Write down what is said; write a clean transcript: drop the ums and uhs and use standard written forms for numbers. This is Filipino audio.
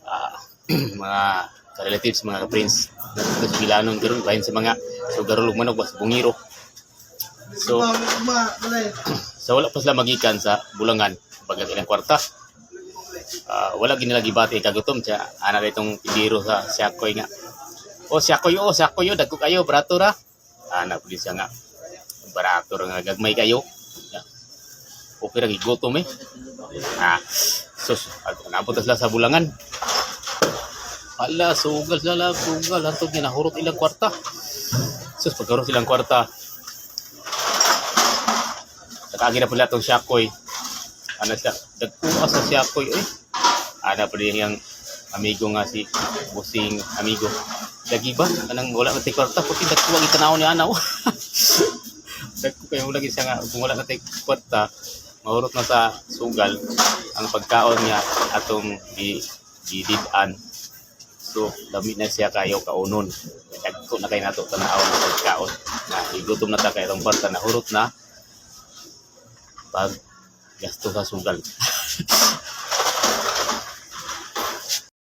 ah, mga relatives, mga friends dito sa Bilanon karon bahin sa mga sugarol ug manok sa bungiro. So so wala pa sila magikan sa Bulangan pag ilang kwarta. Wala ginila gibati kagutom siya ana ditong tindiro sa Siakoy nga. Siakoy dagko kayo barato ra. Ana pud siya nga barato ra nga gagmay kayo. Okay ra gigutom eh. Sus, napunta sila sa Bulangan. Ala, sugal hantod nga nahurot ilang kwarta. Sus, pagkarot ilang kwarta. Nakagi na pala itong Siakoy. Ano siya, dagkuha sa Siakoy eh. Ana pa rin yung amigo nga si Busing amigo. Lagi ba? Anang wala natin kwarta, puti dagkuha itanaw ni Anaw. Dagko kayo lagi siya nga, kung wala natin kwarta, mahurot na sa sugal ang pagkaon niya atong gididan. So, dami na siya kayo kaunon. Dagko na kayo nato tanaw ng pagkaon. Igutom na ta kayo itong kwarta na hurot na pag gasto sa sugal.